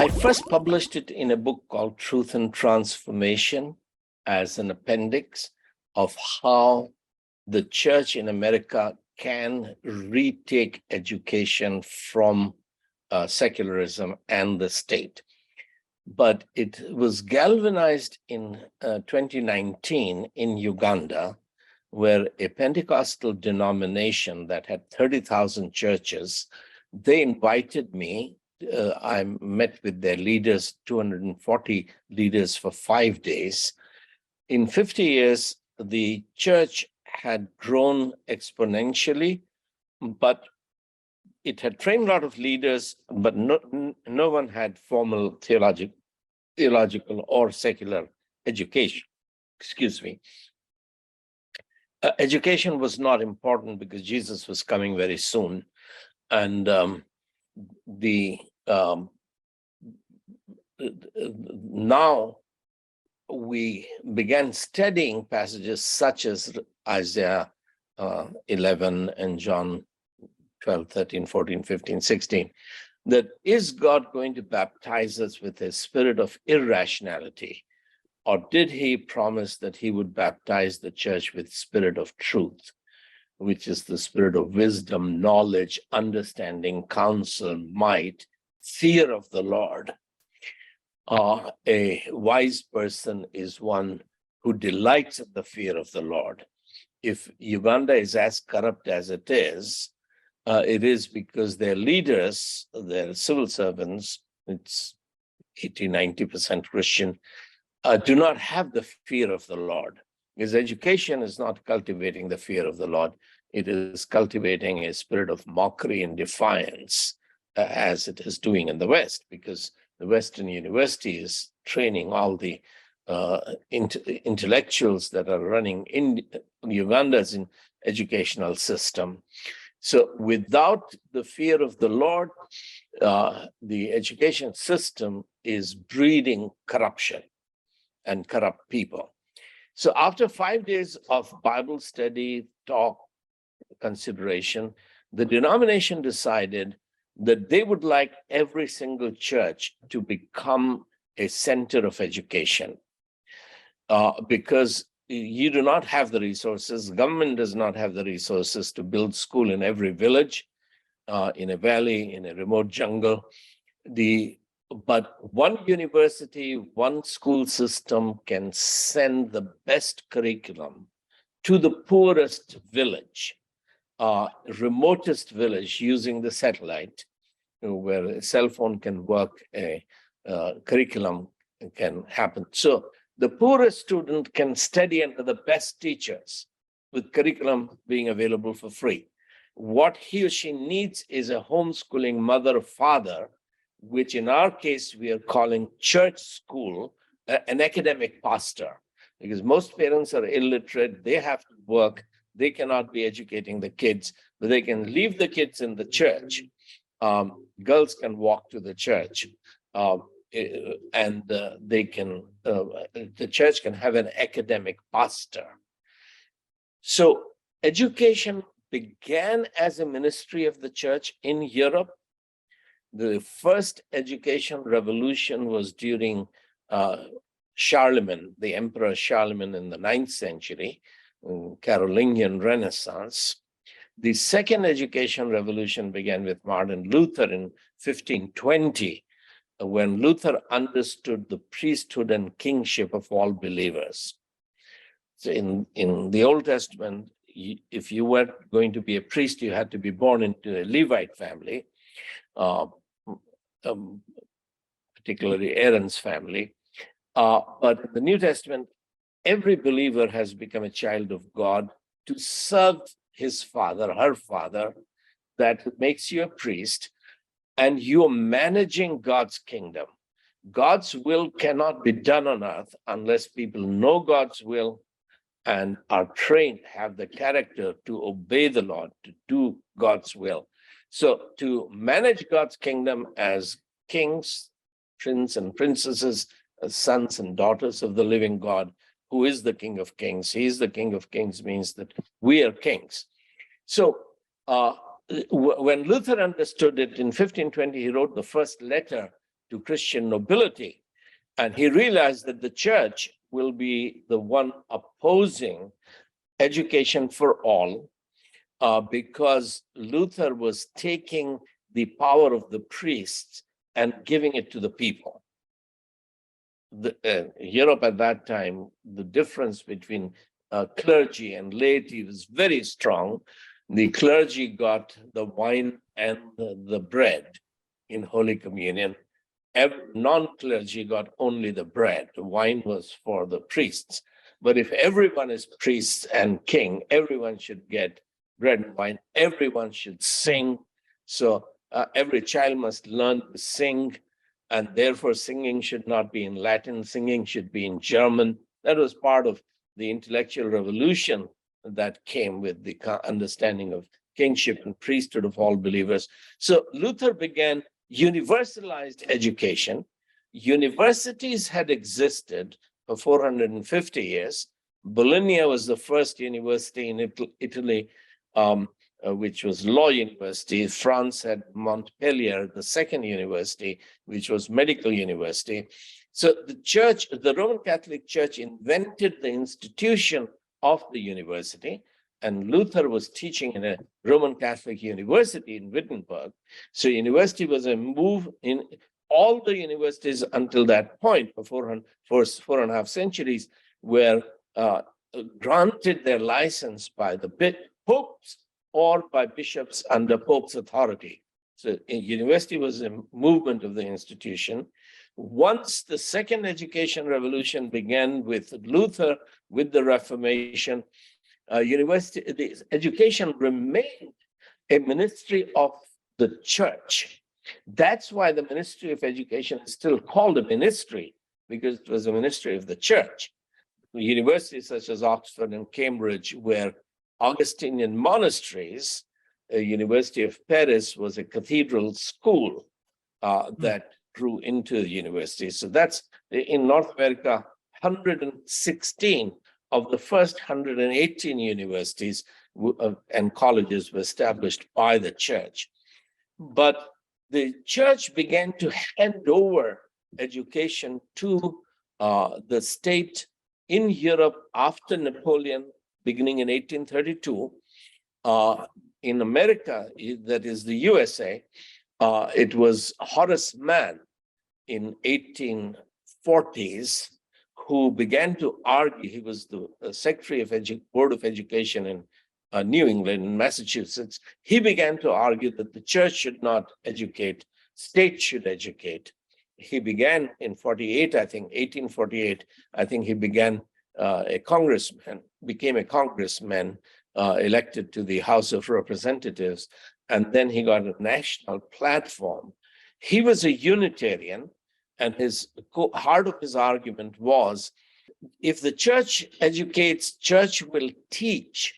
I first published it in a book called Truth and Transformation as an appendix of how the church in America can retake education from secularism and the state. But it was galvanized in 2019 in Uganda, where a Pentecostal denomination that had 30,000 churches, they invited me. I met with their leaders, 240 leaders for 5 days. In 50 years, the church had grown exponentially, but it had trained a lot of leaders, but no one had formal theological or secular education. Excuse me. Education was not important because Jesus was coming very soon. And now we began studying passages such as Isaiah 11 and John 12, 13, 14, 15, 16, that is God going to baptize us with a spirit of irrationality? Or did he promise that he would baptize the church with spirit of truth, which is the spirit of wisdom, knowledge, understanding, counsel, might, fear of the Lord? A wise person is one who delights in the fear of the Lord. If Uganda is as corrupt as it is because their leaders, their civil servants, it's 80-90% Christian, do not have the fear of the Lord. Because education is not cultivating the fear of the Lord. It is cultivating a spirit of mockery and defiance, as it is doing in the West, because the Western university is training all the intellectuals that are running in Uganda's educational system. So without the fear of the Lord, the education system is breeding corruption and corrupt people. So after 5 days of Bible study, talk, consideration, the denomination decided that they would like every single church to become a center of education, because you do not have the resources. Government does not have the resources to build school in every village, in a valley, in a remote jungle. But one university, one school system can send the best curriculum to the poorest village, remotest village, using the satellite, where a cell phone can work, a curriculum can happen. So the poorest student can study under the best teachers, with curriculum being available for free. What he or she needs is a homeschooling mother or father, which in our case we are calling church school, an academic pastor, because most parents are illiterate. They have to work. They cannot be educating the kids, but they can leave the kids in the church. Girls can walk to the church, and the church can have an academic pastor. So education began as a ministry of the church in Europe. The first education revolution was during Charlemagne, the Emperor Charlemagne in the 9th century, Carolingian Renaissance. The second education revolution began with Martin Luther in 1520, when Luther understood the priesthood and kingship of all believers. So in the Old Testament, if you were going to be a priest, you had to be born into a Levite family, particularly Aaron's family. But in the New Testament, every believer has become a child of God to serve his father, her father. That makes you a priest, and you're managing God's kingdom. God's will cannot be done on earth unless people know God's will and are trained, have the character to obey the Lord, to do God's will. So to manage God's kingdom as kings, princes and princesses, as sons and daughters of the living God, who is the King of Kings. He is the King of Kings means that we are kings. So when Luther understood it in 1520, he wrote the first letter to Christian nobility. And he realized that the church will be the one opposing education for all, because Luther was taking the power of the priests and giving it to the people. Europe at that time, the difference between clergy and laity was very strong. The clergy got the wine and the bread in Holy Communion. Non-clergy got only the bread. The wine was for the priests. But if everyone is priest and king, everyone should get bread and wine. Everyone should sing. So every child must learn to sing, and therefore singing should not be in Latin. Singing should be in German. That was part of the intellectual revolution that came with the understanding of kingship and priesthood of all believers. So Luther began universalized education. Universities had existed for 450 years. Bologna was the first university in Italy, which was law university. France had Montpellier, the second university, which was medical university. So the church, the Roman Catholic Church, invented the institution of the university, and Luther was teaching in a Roman Catholic university in Wittenberg. So university was a move in all the universities until that point, for four and a half centuries, were granted their license by the popes or by bishops under pope's authority. So university was a movement of the institution. Once the second education revolution began with Luther, with the Reformation, the education remained a ministry of the church. That's why the Ministry of Education is still called a ministry, because it was a ministry of the church. Universities such as Oxford and Cambridge were Augustinian monasteries. The University of Paris was a cathedral school that grew into the university. So that's in North America, 116 of the first 118 universities and colleges were established by the church. But the church began to hand over education to the state in Europe after Napoleon, beginning in 1832. In America, that is the USA, it was Horace Mann in 1840s who began to argue. He was the Secretary of Board of Education in New England, in Massachusetts. He began to argue that the church should not educate, state should educate. He began in 48, I think, 1848, I think he began became a congressman, elected to the House of Representatives, and then he got a national platform. He was a Unitarian, and his heart of his argument was, if the church educates, church will teach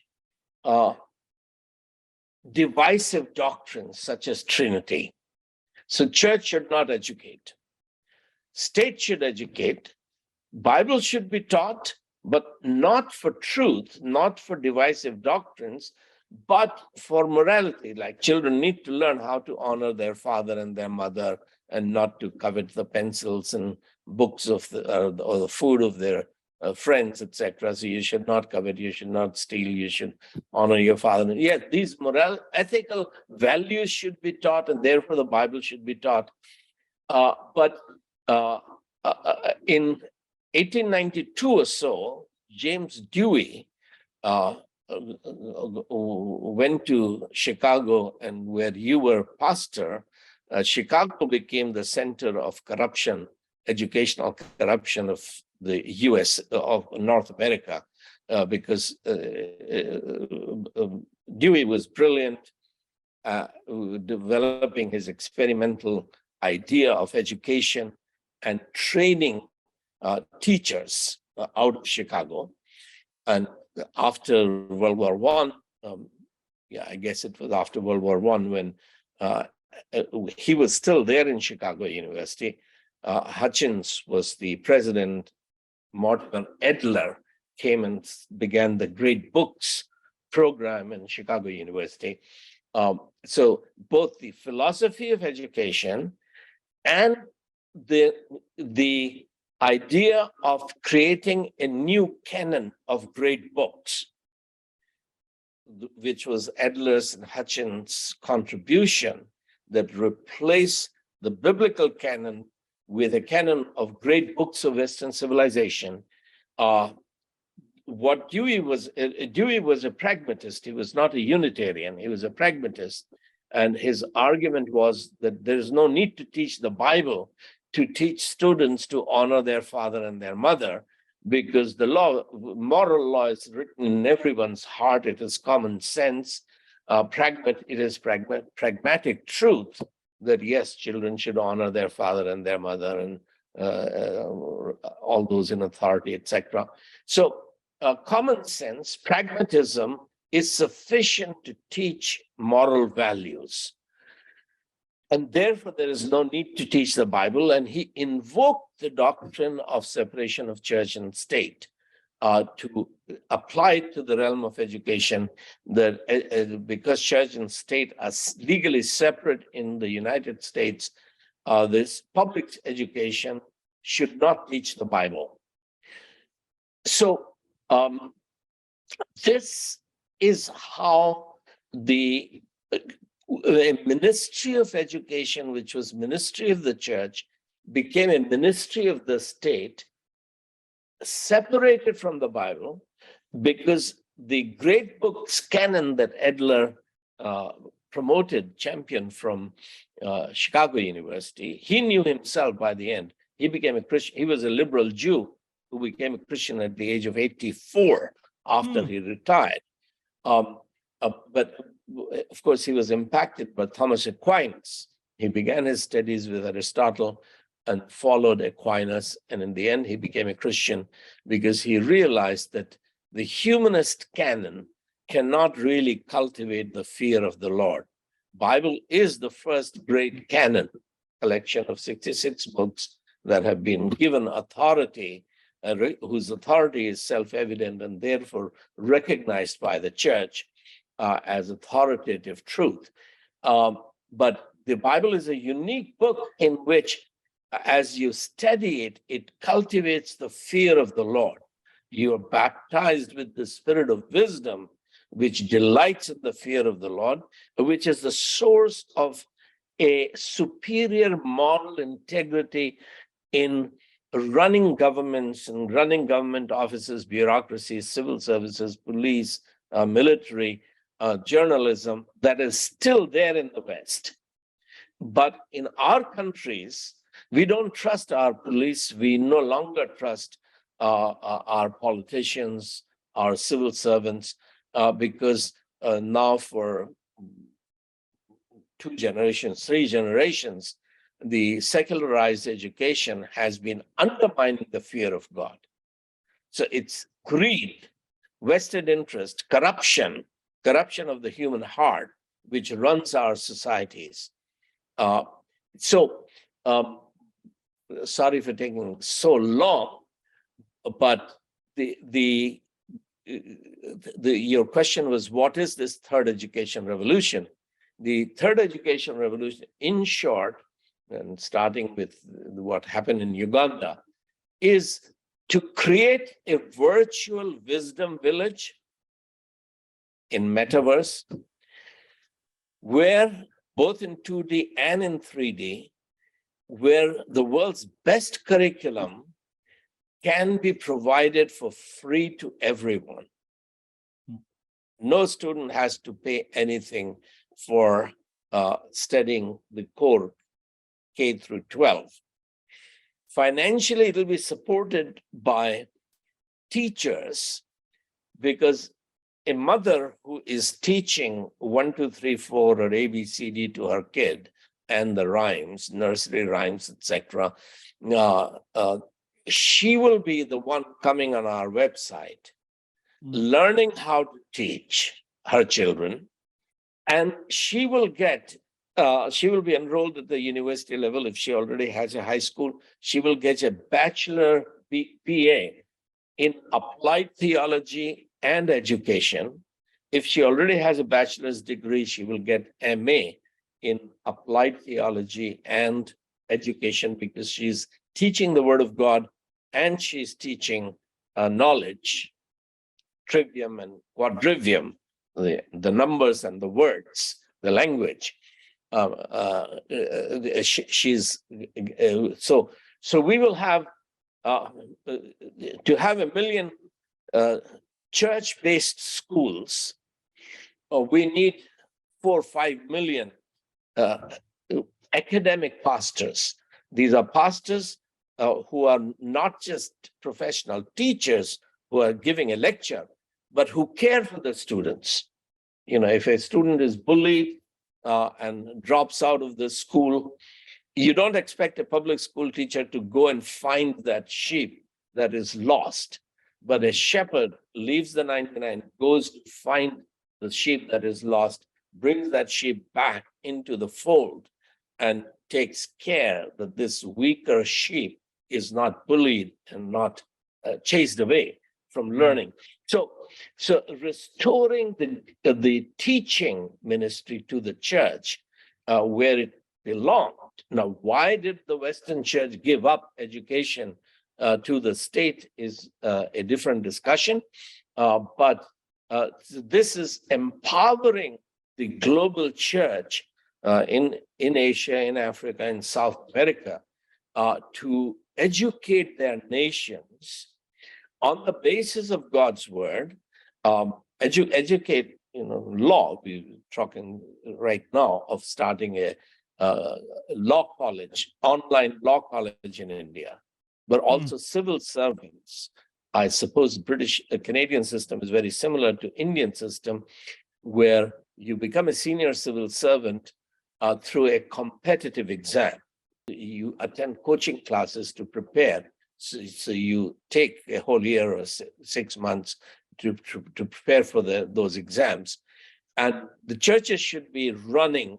divisive doctrines such as Trinity. So church should not educate. State should educate. Bible should be taught, but not for truth, not for divisive doctrines, but for morality. Like children need to learn how to honor their father and their mother, and not to covet the pencils and books of or the food of their friends, etc. So you should not covet, you should not steal, you should honor your father. Yes, these ethical values should be taught, and therefore the Bible should be taught. But in 1892 or so, James Dewey went to Chicago, and where you were pastor, Chicago became the center of corruption, educational corruption of the US, of North America, because Dewey was brilliant, developing his experimental idea of education and training teachers out of Chicago. And after World War I, I guess it was after World War I, when he was still there in Chicago University. Hutchins was the president. Mortimer Edler came and began the Great Books program in Chicago University. So both the philosophy of education and the idea of creating a new canon of great books, which was Adler's and Hutchins' contribution, that replaced the biblical canon with a canon of great books of Western civilization. What Dewey was a pragmatist. He was not a Unitarian. He was a pragmatist. And his argument was that there is no need to teach the Bible to teach students to honor their father and their mother, because the moral law is written in everyone's heart. It is common sense. It is pragmatic truth that yes, children should honor their father and their mother and all those in authority, etc. So common sense, pragmatism is sufficient to teach moral values. And therefore, there is no need to teach the Bible. And he invoked the doctrine of separation of church and state to apply it to the realm of education, that because church and state are legally separate in the United States, this public education should not teach the Bible. So this is how the Ministry of Education, which was Ministry of the Church, became a ministry of the state, separated from the Bible, because the great books canon that Adler championed from Chicago University, he knew himself by the end. He became a Christian. He was a liberal Jew who became a Christian at the age of 84 after he retired. But of course, he was impacted by Thomas Aquinas. He began his studies with Aristotle and followed Aquinas. And in the end, he became a Christian because he realized that the humanist canon cannot really cultivate the fear of the Lord. Bible is the first great canon, collection of 66 books that have been given authority, whose authority is self-evident and therefore recognized by the church as authoritative truth. But the Bible is a unique book in which, as you study it, it cultivates the fear of the Lord. You are baptized with the spirit of wisdom, which delights in the fear of the Lord, which is the source of a superior moral integrity in running governments and running government offices, bureaucracies, civil services, police, military, journalism, that is still there in the West. But in our countries, we don't trust our police. We no longer trust our politicians, our civil servants, because now for 2 generations, 3 generations, the secularized education has been undermining the fear of God. So it's greed, vested interest, corruption of the human heart, which runs our societies. Sorry for taking so long, but your question was, what is this third education revolution? The third education revolution, in short, and starting with what happened in Uganda, is to create a virtual wisdom village in metaverse, where both in 2D and in 3D, where the world's best curriculum can be provided for free to everyone. No student has to pay anything for studying the core K through 12. Financially, it will be supported by teachers, because a mother who is teaching 1, 2, 3, 4 or ABCD to her kid and the rhymes, nursery rhymes, etc., she will be the one coming on our website, learning how to teach her children, and she will be enrolled at the university level. If she already has a high school, she will get a bachelor PA in applied theology and education. If she already has a bachelor's degree, she will get MA in applied theology and education because she's teaching the Word of God and she's teaching knowledge, trivium and quadrivium, the numbers and the words, the language. So we will have to have 1 million church-based schools. We need 4 or 5 million academic pastors. These are pastors who are not just professional teachers who are giving a lecture, but who care for the students. If a student is bullied and drops out of the school, you don't expect a public school teacher to go and find that sheep that is lost. But a shepherd leaves the 99, goes to find the sheep that is lost, brings that sheep back into the fold, and takes care that this weaker sheep is not bullied and not chased away from learning. So restoring the teaching ministry to the church where it belonged. Now, why did the Western church give up education to the state is a different discussion. But this is empowering the global church in Asia, in Africa, in South America to educate their nations on the basis of God's word, educate, law. We're talking right now of starting a law college, online law college in India, but also civil servants. I suppose Canadian system is very similar to Indian system, where you become a senior civil servant through a competitive exam. You attend coaching classes to prepare. So you take a whole year or 6 months to prepare for those exams. And the churches should be running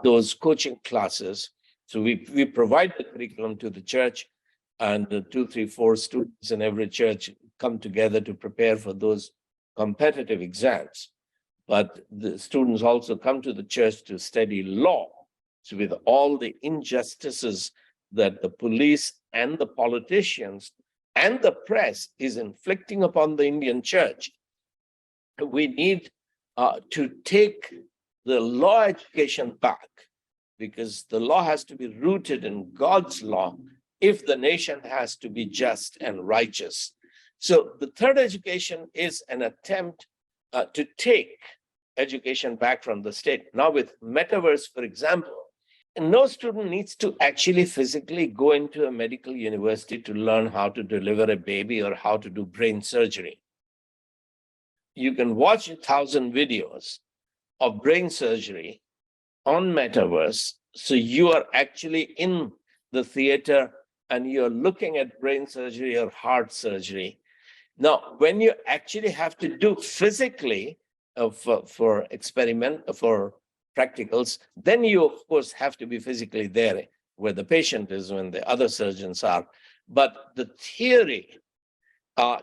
those coaching classes. So we provide the curriculum to the church, and the 2, 3, 4 students in every church come together to prepare for those competitive exams. But the students also come to the church to study law. So with all the injustices that the police and the politicians and the press is inflicting upon the Indian church, we need to take the law education back, because the law has to be rooted in God's law if the nation has to be just and righteous. So the third education is an attempt to take education back from the state. Now with metaverse, for example, no student needs to actually physically go into a medical university to learn how to deliver a baby or how to do brain surgery. You can watch 1,000 videos of brain surgery on metaverse. So you are actually in the theater and you're looking at brain surgery or heart surgery. Now, when you actually have to do physically for practicals, then you, of course, have to be physically there where the patient is, when the other surgeons are. But the theory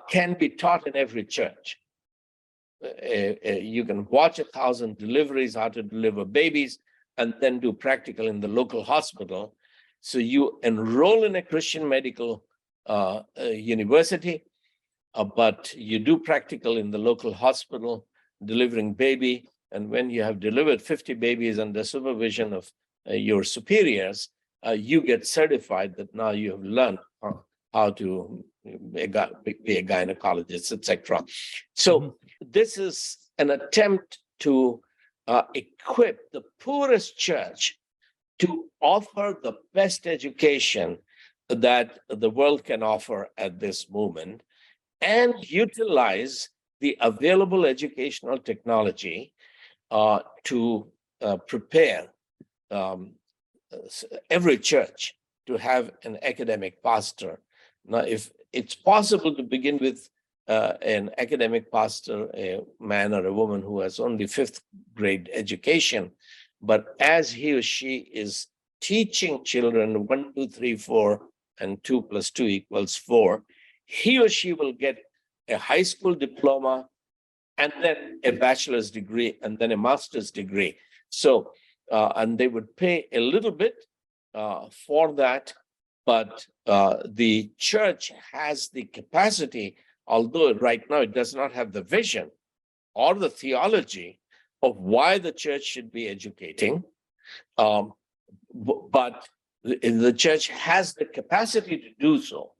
can be taught in every church. You can watch 1,000 deliveries, how to deliver babies, and then do practical in the local hospital. So you enroll in a Christian medical university, but you do practical in the local hospital, delivering baby. And when you have delivered 50 babies under supervision of your superiors, you get certified that now you have learned how to be a gynecologist, etc. So this is an attempt to equip the poorest church to offer the best education that the world can offer at this moment, and utilize the available educational technology to prepare every church to have an academic pastor. Now, if it's possible to begin with an academic pastor, a man or a woman who has only 5th grade education, but as he or she is teaching children 1, 2, 3, 4, and 2 + 2 = 4, he or she will get a high school diploma and then a bachelor's degree and then a master's degree. So, and they would pay a little bit for that, but the church has the capacity, although right now it does not have the vision or the theology of why the church should be educating, but the church has the capacity to do so.